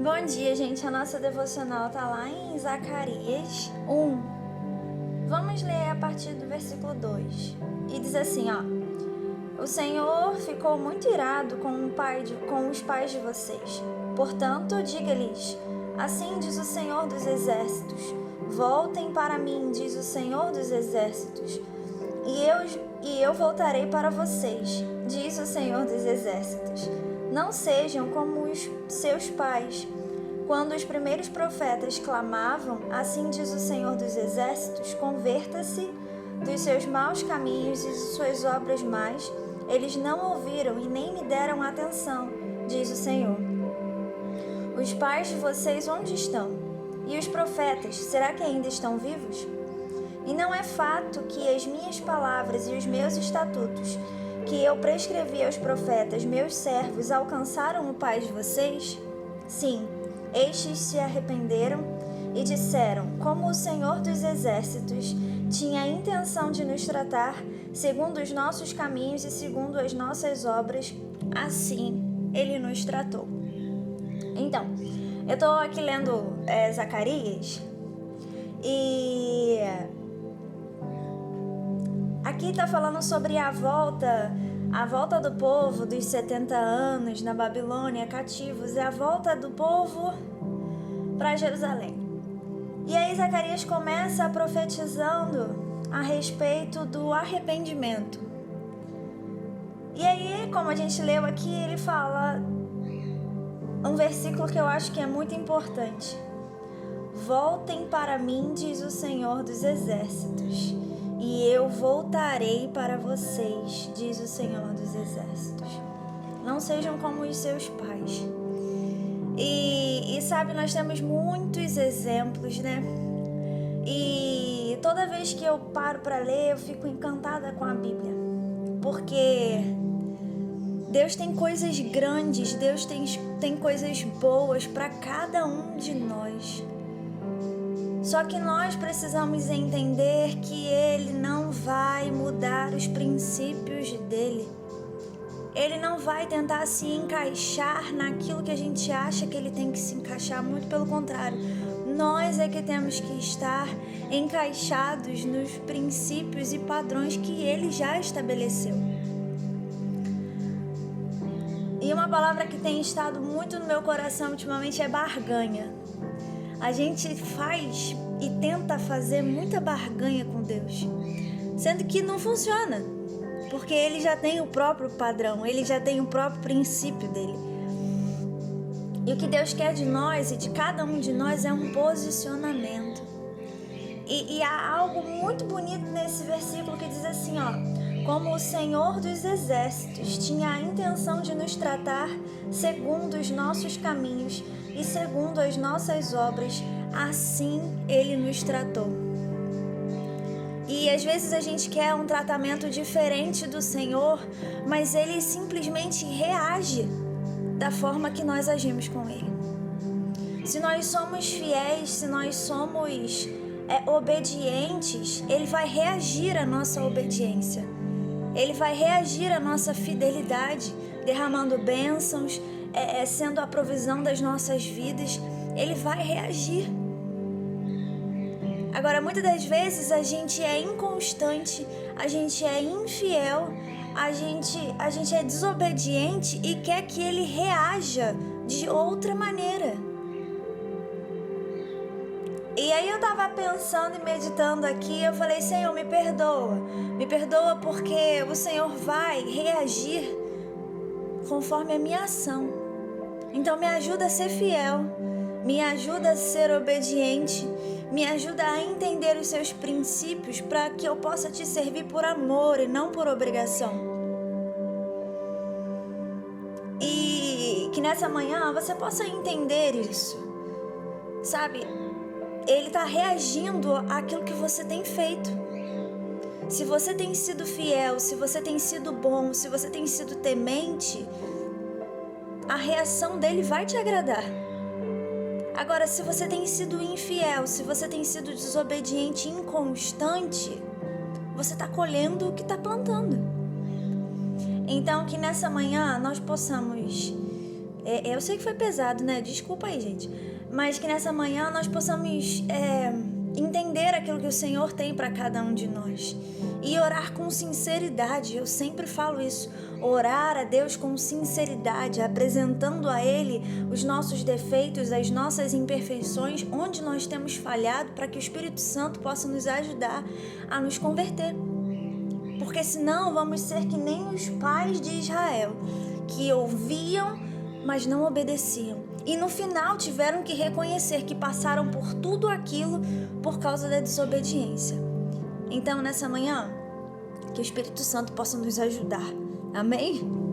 Bom dia, gente. A nossa devocional tá lá em Zacarias 1. Vamos ler a partir do versículo 2. E diz assim, O Senhor ficou muito irado com os pais de vocês. Portanto, diga-lhes, assim diz o Senhor dos Exércitos, voltem para mim, diz o Senhor dos Exércitos, e eu voltarei para vocês, diz o Senhor dos Exércitos. Não sejam como os seus pais. Quando os primeiros profetas clamavam, assim diz o Senhor dos Exércitos, converta-se dos seus maus caminhos e de suas obras más. Eles não ouviram e nem me deram atenção, diz o Senhor. Os pais de vocês onde estão? E os profetas, será que ainda estão vivos? E não é fato que as minhas palavras e os meus estatutos, que eu prescrevi aos profetas, meus servos, alcançaram o pai de vocês? Sim, estes se arrependeram e disseram, como o Senhor dos Exércitos tinha a intenção de nos tratar, segundo os nossos caminhos e segundo as nossas obras, assim Ele nos tratou. Então, eu estou aqui lendo Zacarias e aqui está falando sobre a volta do povo dos 70 anos na Babilônia, cativos, e a volta do povo para Jerusalém. E aí Zacarias começa profetizando a respeito do arrependimento. E aí, como a gente leu aqui, ele fala um versículo que eu acho que é muito importante. Voltem para mim, diz o Senhor dos Exércitos, e eu voltarei para vocês, diz o Senhor dos Exércitos. Não sejam como os seus pais. E sabe, nós temos muitos exemplos, né? E toda vez que eu paro para ler, eu fico encantada com a Bíblia. Porque Deus tem coisas grandes, Deus tem coisas boas para cada um de nós. Só que nós precisamos entender que Ele não vai mudar os princípios dele. Ele não vai tentar se encaixar naquilo que a gente acha que ele tem que se encaixar, muito pelo contrário. Nós é que temos que estar encaixados nos princípios e padrões que ele já estabeleceu. E uma palavra que tem estado muito no meu coração ultimamente é barganha. A gente faz e tenta fazer muita barganha com Deus, sendo que não funciona, porque ele já tem o próprio padrão, ele já tem o próprio princípio dele. E o que Deus quer de nós e de cada um de nós é um posicionamento. E há algo muito bonito nesse versículo que diz assim, como o Senhor dos Exércitos tinha a intenção de nos tratar segundo os nossos caminhos e segundo as nossas obras, assim Ele nos tratou. E às vezes a gente quer um tratamento diferente do Senhor, mas Ele simplesmente reage da forma que nós agimos com Ele. Se nós somos fiéis, se nós somos obedientes, Ele vai reagir à nossa obediência. Ele vai reagir à nossa fidelidade, derramando bênçãos, sendo a provisão das nossas vidas. Ele vai reagir. Agora, muitas das vezes a gente é inconstante, a gente é infiel, a gente é desobediente e quer que ele reaja de outra maneira. E aí eu tava pensando e meditando aqui, eu falei, Senhor, me perdoa porque o Senhor vai reagir conforme a minha ação. Então me ajuda a ser fiel, me ajuda a ser obediente, me ajuda a entender os seus princípios para que eu possa te servir por amor e não por obrigação. E que nessa manhã você possa entender isso, sabe? Ele está reagindo àquilo que você tem feito. Se você tem sido fiel, se você tem sido bom, se você tem sido temente, a reação dele vai te agradar. Agora, se você tem sido infiel, se você tem sido desobediente, inconstante, você está colhendo o que está plantando. Então, que nessa manhã nós possamos Eu sei que foi pesado, né? Desculpa aí, gente. Mas que nessa manhã nós possamos entender aquilo que o Senhor tem para cada um de nós. E orar com sinceridade. Eu sempre falo isso. Orar a Deus com sinceridade, apresentando a Ele os nossos defeitos, as nossas imperfeições, onde nós temos falhado, para que o Espírito Santo possa nos ajudar a nos converter. Porque senão vamos ser que nem os pais de Israel, que ouviam, mas não obedeciam. E no final tiveram que reconhecer que passaram por tudo aquilo por causa da desobediência. Então, nessa manhã, que o Espírito Santo possa nos ajudar. Amém?